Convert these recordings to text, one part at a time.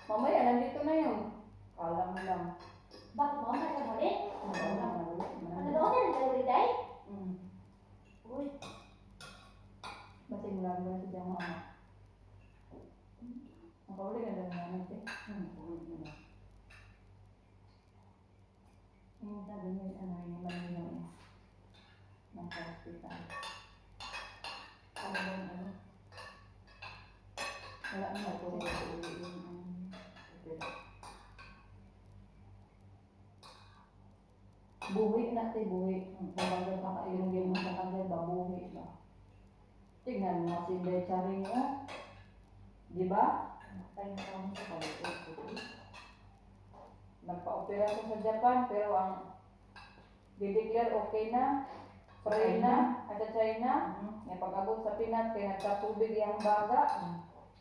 Mamaya, nandito na yun. Kala mo lang. Bakit mo? Nasa muli? Ano lang, mali. Ano doon na nagdalawin day? Uy. Masing lang mo sa diyang mama. Nakawali ka lang namin, te. Yung sabi niya, yung Manila niya. Nasa hospital. Ano ba yung ano? Wala na ako rin sa uwi yung buhi natin, buhi. Kapag kakailong game mo sa kanila, babuhi na. Tingnan mo si Becharing mo. Di ba? Tayo na kami sa pag-uwi. Nagpa-opera ko sa Japan, pero ang dideclare okay na. Pray na, at sa China. May pag-abot sa Pinas, kaya nagkatubig yung baga.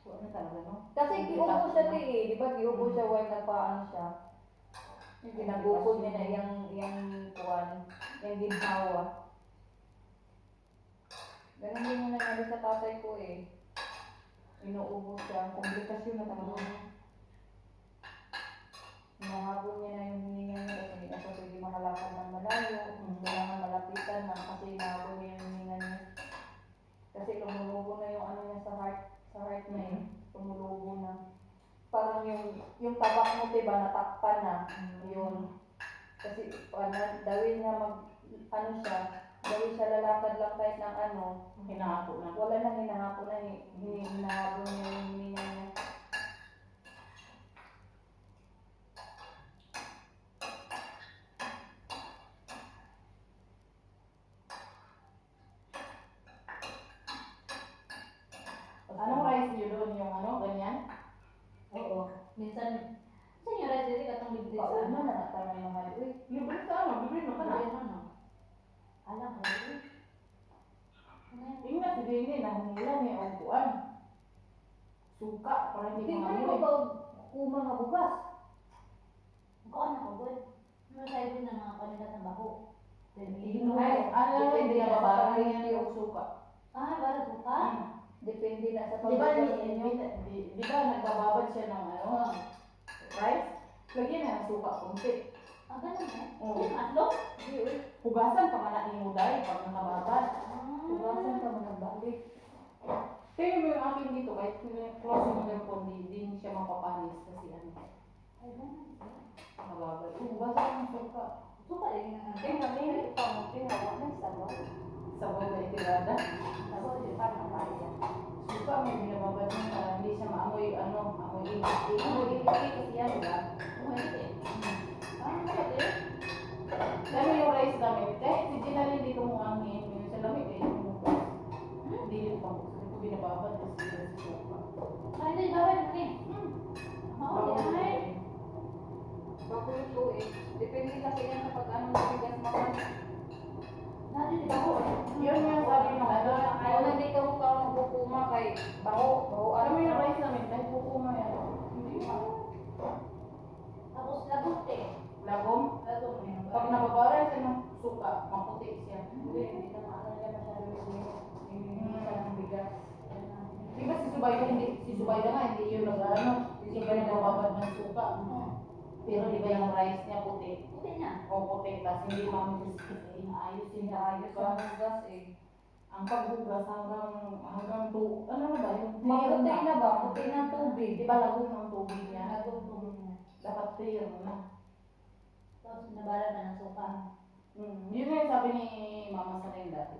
Ano talaga, no? Kasi giubo siya di ba? Giubo siya when nagpaano siya. Yung ginagukod niya na yung kuwan, yung ginhawa. Ganun din yung nangyari sa tatay ko eh. Inuubo siya, komplikasyon na talaga. Hinahabol niya na yung hininga niya kasi hindi na siya pwede makalakad ng malayo. Kailangan malapitan na kasi hinahabol niya yung hininga niya. Kasi lumulubo na yung ano niya sa heart niya eh. Lumulubo na. Parang yung tabak mo diba natakpan na. Yun. Kasi dawin nga ano siya, dawin siya lalakad lang kahit ng ano. Hinahapo na. Wala nang hinahapo na hinahabol niya yung hininga niya. Anong rice niyo doon? Yung ano, ganyan? Oo. Minsan, saan yung rice dito katong libre sa Pauna ano? na natamay ng hali. Uy, Libre sa ano? Libre mo ka na. Libre ano? Alam ko, libre. Ano yan? Tingnan si Dini, nahula niya ang buwan. Suka, para hindi Hindi ka mo ngayon. ba kuma nga bugas? Kaan ako, boy. Ano sa'yo din ng mga kanila sa baho? Ay, ano Depende hindi na na sa babaran pamilya. yan yung suka. Ah, para buka? depende na sa Di ba, pagkakas ninyo. di ba nagbababad siya ng ano, rice? Lagyan na ng suka kunti. Ah, ganun eh. Oo. Yung atlog? Hindi, uy. Hugasan pa man ni Muday pag nakababad. Tugasan ka mo nagbalik. Kaya yung akin dito, kahit close mo yung phone, hindi siya mapapanis kasi ano, Ay, ganun. nakababad. Hugasan ng suka. Suka din yung ano. Tingnan, tingnan, pamuting na wala sa ba? Sabaw na itirada. Ako, di pa nakaya. Suka may binababad niya para hindi siya maamoy, ano, amoy init. Ano, ibigay kasi yan, diba? Umahit eh. Ah, pwede. Lalo yung rice namin, kahit si Gina rin hindi kumuangin, yung sa lamig eh, yung hugas. Hindi rin pa hugas. Hindi ko binababad kasi sa suka. Ah, hindi, bawal mo eh. Oo, di na eh. Bago ito eh. Depende kasi yan sa pag-ano ng bigas naman. Nadi, di ba ko? Yun yung sabi ng ano, Ayaw na dito ko ka magkukuma kay baho. Baho alam ano mo yung yung rice namin, kahit bukuma yan, hindi ma. Tapos lagot eh. Lagom. Lagot eh. Pag nababaran siya ng suka, maputi siya. hindi na maano niya masyado yung isa ng bigas. Di ba si Subayda, si Subayda nga, hindi yun nag-ano, hindi ka nagbababad ng suka. Pero di ba yung rice niya puti? Puti na. O puti, tapos hindi mamutis kasi inaayos Hindi niya. ayos ang bigas eh. Ang paghugas hanggang ano na ba yung Maputi na ba? Puti ng tubig. Di ba lagom ng tubig niya? Nagtutulong na. Dapat clear na. Tapos nabala na ng suka. Yun na yung sabi ni Mama sa akin dati.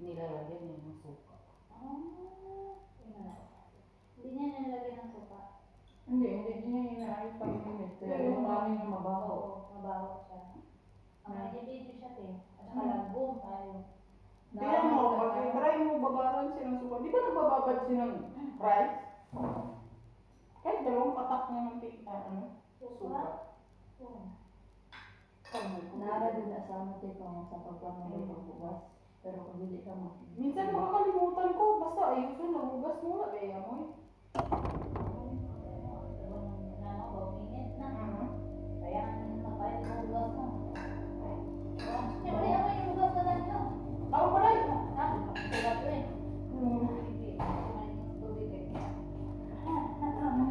Nilalagyan niya ng suka. Ah, yun na. Hindi niya nilagyan ng suka. Hindi niya inaayos pag minute. Pero yung mami niya mabaho. Oo, mabaho siya. Ang may video siya eh. At saka lagom tayo. Kaya mo, pag try mo babaran siya ng suka, di ba nagbababad siya ng rice? Kahit dalawang patak niya ng suka. Oo. Nara din na sa ano tayo sa pagpano ng pagbugas. Pero kung hindi ka mo. Minsan makakalimutan ko, basta ayusin, nagugas muna, kaya mo eh. Nano, bawingit na. Kaya mapayat mo bugas mo. Kaya wala ako yung bugas na dahil no. Ako pala eh. Sarap rin.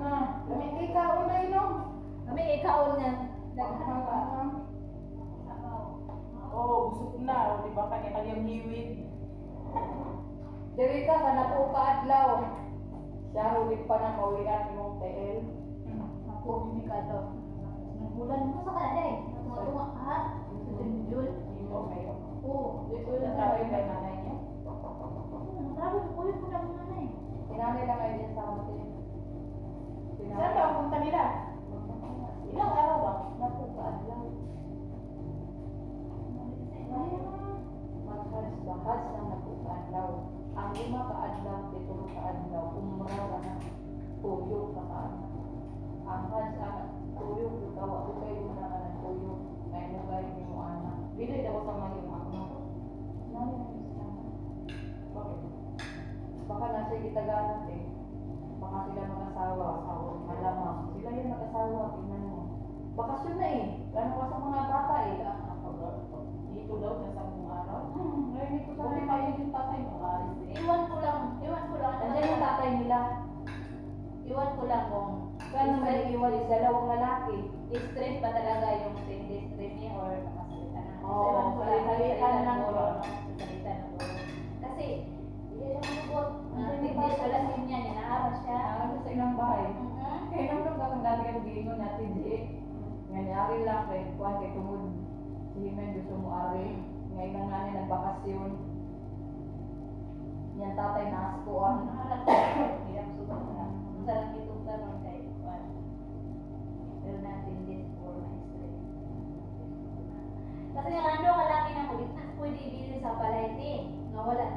Na, lamig ka, una Diri ka sa napo ka adlaw. Siya ulit pa na mawian imong TL. Ako, delikado. Bulan mo sa Canada eh. Natuwa ka ha? Sa June. Dito kayo. Oo. Dito na tayo kay nanay niya. Grabe, kulit mo lang muna eh. Sinanay lang kayo din sa hotel. Saan ba ang punta nila? Ilang araw ba? Napo ka adlaw. Maghas-bahas ng napo ka adlaw. Ang 5 ka adlaw, 7 ka adlaw, umra ka na. Tuyo ka ka na. Ang has tuyo ka wa ko kayo na nga ng tuyo. Ngayon mo kayo ni mo anak. Dili daw sa mga yung ako. Sinanay lang yung sama. Bakit? Baka nasa gitaganan eh. Baka sila mag-asawa. Malamang. Sila yung mag-asawa. Tingnan mo. Bakasyon na eh. Gano'n ka sa mga bata eh. Dito daw na sa mga araw. Ngayon ito sa Buti pa yun yung tatay mo. Alis din. Iwan ko lang. Nandiyan yung tatay nila. Iwan ko lang kung Gano'n may iwan is dalawang lalaki. straight ba talaga yung straight niya or nakasalita na. Oo, Iwan ko lang, salita lang siguro, yun. no? Salita ng guro. Kasi, yan ang lubot. Hindi Hindi pa pala niya, ninaaral siya. Ano sa ilang bahay. Mhm. Kaya nung nung dati kang gingon natin di. Nganyari lang kay Juan kay tungod. Si Jimen gusto mo ari. Ngayon lang namin nagbakasyon. Yan tatay na askuan. Nakalag ko. Hindi ako subang na. Ang sarang itong taron kay Juan. Pero natin din for my strength. Kasi nga ano, kalaki na kulit na pwede ibili sa palayti. Nga wala.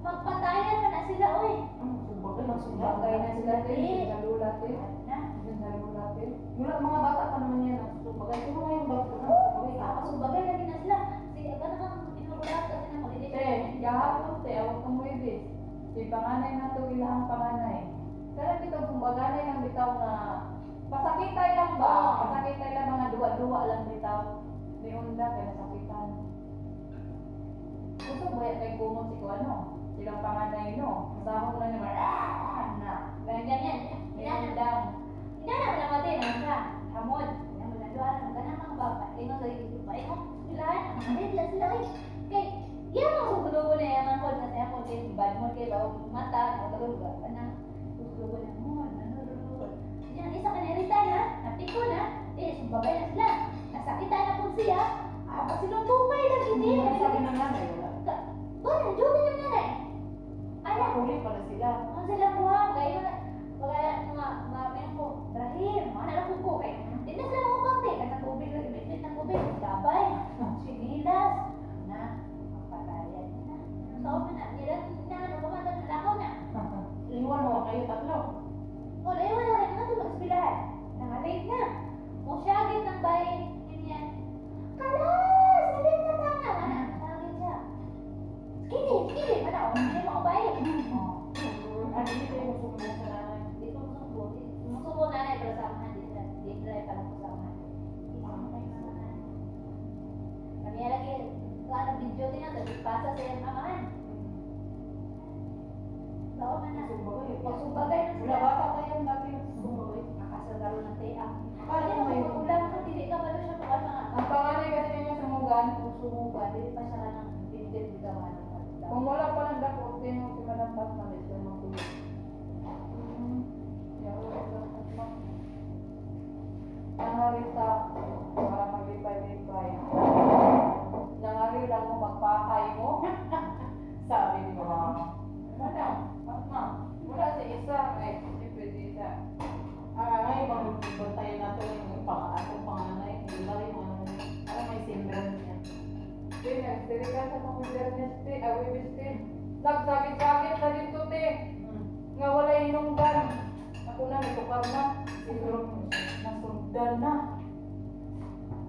Magpatayan na na sila, oy. Sumbagay ng Bagay na sila din. Sa lulat eh. Na. Sa lulat eh. Mula mga bata pa naman yan. Sumbagay. Sino nga yung bata na? Sumbagay ka. Ako subagay lagi na sila. Sige, agad kang inurulat kasi na kulit. Gahapon te, awag kang muibis. Si panganay na to ilang panganay. Kaya bitaw kung baganay lang bitaw na pasakitay lang ba? Oo. Pasakitay lang mga duwa-duwa lang bitaw. Ni Unda kaya nasakitan. Gusto ba yan kay kumot si Kuano? Silang panganay no? Sahod na naman. Na. Ganyan. Ganyan lang. Inanap na mati na ka. Hamon. Inanap na doon. Ang ganang mga baba. Ingon sa ikot pa. Ingon. Silahan. Ang ganyan sila eh. Kay, yan ang sugudugo na yan. Ang kod na siya. Kod kay bad mo kay bawang mata. Ang taluga. Anang sugudugo na mo. Nanururur. Yan isa kanirita na. Napiko na. Sumbagay na sila. Nasakitan na po siya. Apa silang tukay lang. Hindi. Sabi ng nanay, wala. Wala. Diyo din yung nanay. Ano? Huli pala sila. Ang sila buhang, kayo na, mga men ko, Brahim, mga nalakog ko, kaya, hindi na sila mukang, kaya tubig, ibit ng tubig, gabay, sinilas, na, mapatayan na. So, nila, ano, pumatang nalakaw na. Iwan mo kayo tatlo. O, naiwan na rin, natulog sa pilahan. Nangalate na. Kung siya agit ng bahay, yun yan. Kalas! Nalit na sana, mana, tawagin siya. Skidi, mana, hindi mo ako bahay. Ano dito yung sumbong sa nanay? Di ko masubok. Masubok nanay pero samahan di sila. Di sila yung parang kasamahan. Kami lagi kung video din natin, ipasa sa iyong amahan. Bawa man na. Sumbagay. Pagsubagay na Wala sila. bata kayo dati sumbagay. Nakasagaro ng tiyak. Akala ko may ulam ko, hindi ka ba siya kung mga Ang panganay kasi ninyo sumugan. sumuga. Hindi pa siya ka ng bibigyan di gawa ng Kung wala pa ng dako, sino si Madam Tasman is yung magulo. Nangarita para maglipay-lipay. Nangari lang mo magpakay mo. sabi ni Ah, mama. Madam, Tasman, wala si isa. Ay, siyempre si isa. Ngayon bang bantayan natin yung atong panganay. Hindi ba rin ano, alam may syndrome niya. Ganyan, sirikan sa mga wilderness te, awibis te. Nagsakit-sakit sa dito te. Nga wala inunggan. Ako na, may tukar na. Syndrome mo siya. Nasundan na.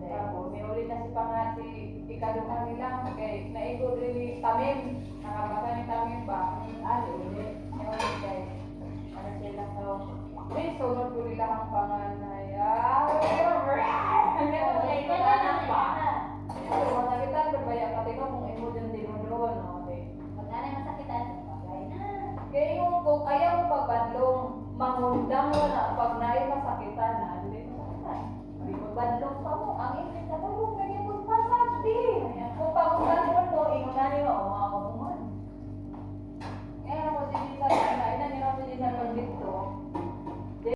Tapos, may ulit na si ikadukan nila. Okay, naigod rin ni Tamim. Nakabasa ni Tamim ba? Ali, ulit. May ulit guys. Ano sila sa may sunod ko nila ang panganay. Ano ulit ko na lang pa? Masakitan, berbaya pati ko kung imo dyan din mo doon. Magkano yung masakitan? Bagay na. Kaya yung kung ayaw mo pagbadlong, mangundang mo na pag naay masakitan,